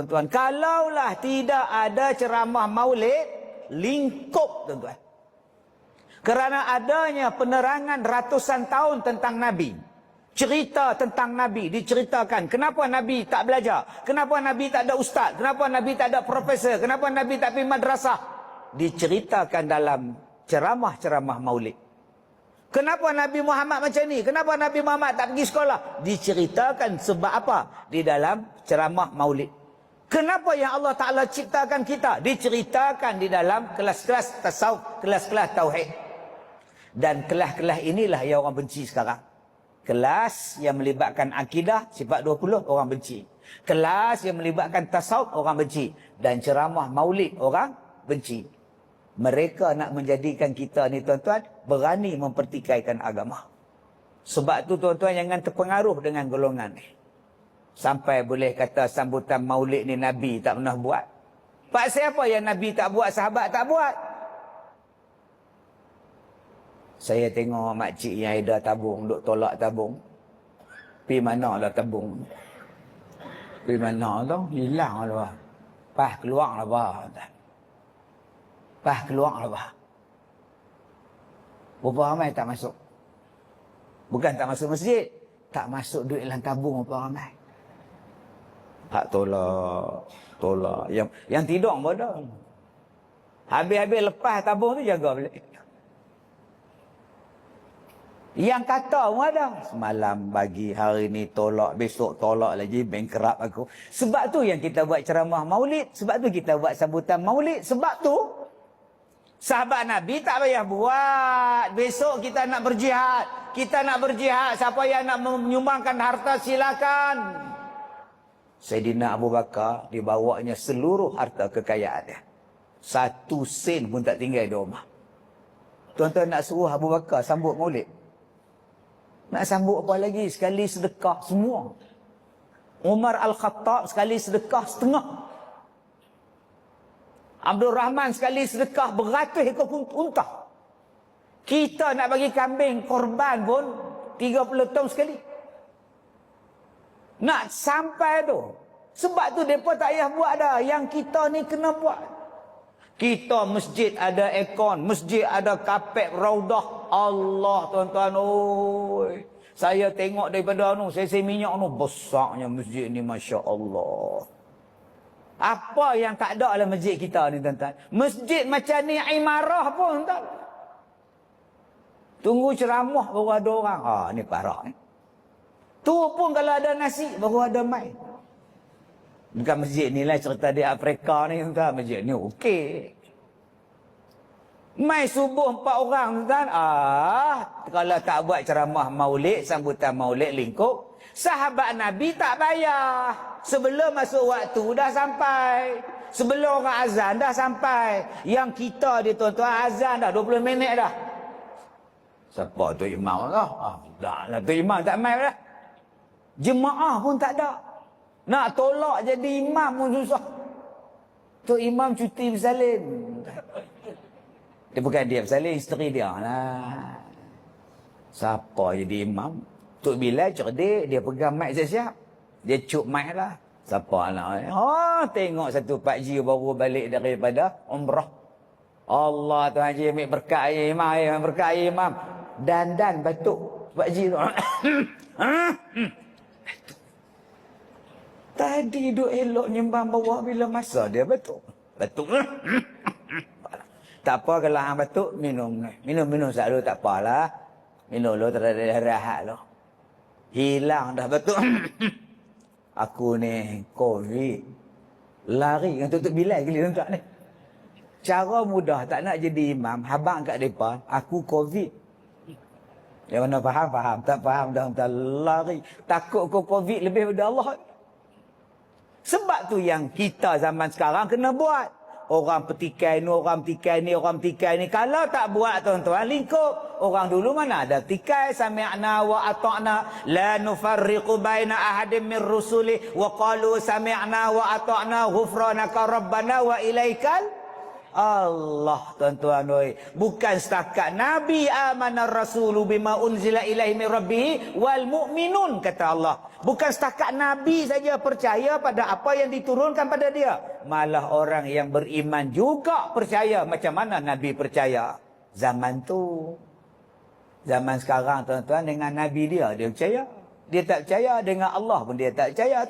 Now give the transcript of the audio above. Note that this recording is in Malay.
tuan-tuan. Kalaulah tidak ada ceramah maulid, lingkup tuan-tuan. Kerana adanya penerangan ratusan tahun tentang Nabi. Cerita tentang Nabi diceritakan. Kenapa Nabi tak belajar? Kenapa Nabi tak ada ustaz? Kenapa Nabi tak ada profesor? Kenapa Nabi tak pergi madrasah? Diceritakan dalam ceramah-ceramah maulid. Kenapa Nabi Muhammad macam ni? Kenapa Nabi Muhammad tak pergi sekolah? Diceritakan sebab apa? Di dalam ceramah maulid. Kenapa yang Allah Ta'ala ciptakan kita? Diceritakan di dalam kelas-kelas tasawuf, kelas-kelas tauhid. Dan kelas-kelas inilah yang orang benci sekarang. Kelas yang melibatkan akidah, sifat 20, orang benci. Kelas yang melibatkan tasawuf, orang benci. Dan ceramah maulid, orang benci. Mereka nak menjadikan kita ni tuan-tuan berani mempertikaikan agama. Sebab tu tuan-tuan jangan terpengaruh dengan golongan ni. Sampai boleh kata sambutan maulid ni Nabi tak pernah buat. Pasal apa yang Nabi tak buat, sahabat tak buat? Saya tengok makcik yang ada tabung, duk tolak tabung. Pergi mana lah tabung? Pergi mana tu? Hilang lah. Pas keluar lah bah. Pas keluar lah bah. Berapa ramai tak masuk? Bukan tak masuk masjid. Tak masuk duit dalam tabung berapa ramai. Hak tolak. Yang tidur pun ada. Habis-habis lepas tabung tu jaga balik. Yang kata pun ada. Semalam bagi, hari ni tolak, besok tolak lagi, bankrupt aku. Sebab tu yang kita buat ceramah maulid. Sebab tu kita buat sambutan maulid. Sebab tu sahabat Nabi tak payah buat. Besok kita nak berjihad. Kita nak berjihad. Siapa yang nak menyumbangkan harta silakan. Sayyidina Abu Bakar dibawanya seluruh harta kekayaan dia. 1 sen pun tak tinggal di rumah. Tuan-tuan nak suruh Abu Bakar sambut maulid. Nak sambut apa lagi? Sekali sedekah semua. Umar Al-Khattab sekali sedekah setengah. Abdul Rahman sekali sedekah beratus ekor unta. Kita nak bagi kambing korban pun 30 tahun sekali. Nak sampai tu. Sebab tu mereka tak payah buat dah. Yang kita ni kena buat. Kita masjid ada aircon, masjid ada kapet raudah. Allah tuan-tuan, oi. Saya tengok daripada saya minyak besarnya masjid ni, Masya Allah. Apa yang tak ada dalam masjid kita ni tuan-tuan? Masjid macam ni imarah pun tak. Tunggu ceramah baru ada orang. Ni parah ni. Tu pun kalau ada nasi baru ada mai. Bukan masjid ni lah cerita di Afrika ni tuan. Masjid ni okey. Mai subuh 4 orang tuan. Kalau tak buat ceramah maulid, sambutan maulid lingkup, sahabat Nabi tak payah. Sebelum masuk waktu dah sampai. Sebelum orang azan dah sampai. Yang kita di tuan-tuan azan dah 20 minit dah. Siapa tu imam lah? Dah lah tu imam tak mai dah. Jemaah pun tak ada. Nak tolak jadi imam pun susah. Tu imam cuti bersalin. Dia bukan dia bersalin, isteri dia lah. Siapa jadi imam? Tok Bilal cerdik, dia pegang mic siap-siap. Dia cuk mic lah. Siapa nak? Tengok satu Pak Ji baru balik daripada umrah. Allah tu Haji ambil berkat imam, berkat imam. Dan batuk Pak Ji tu. Tadi duk elok nyembang bawah, bila masa dia batuk. Batuk. Tak apa kalau hang batuk, minum selalu tak apalah. Minum lo terada rahat lo. Hilang dah batuk. Aku ni COVID. Lari dengan tutup bilai kali tuan ni. Cara mudah tak nak jadi imam, habang kat depan, aku COVID. Yang mana faham? Tak faham dah lari. Takut kau COVID lebih daripada Allah. Sebab tu yang kita zaman sekarang kena buat. Orang petikai ni, orang petikai ni. Kalau tak buat tuan-tuan, lingkup. Orang dulu mana ada petikai. Sami'na wa ata'na. La nufarriqu baina ahadim min rusuli. Wa qalu sami'na wa ata'na. Ghufranaka rabbana wa ilaikal. Allah, tuan-tuan oi. Bukan setakat Nabi amanar rasulu bima unzila ilaihi min rabbih wal mu'minun, kata Allah. Bukan setakat Nabi saja percaya pada apa yang diturunkan pada dia. Malah orang yang beriman juga percaya macam mana Nabi percaya. Zaman tu. Zaman sekarang, tuan-tuan, dengan Nabi dia percaya. Dia tak percaya, dengan Allah pun dia tak percaya.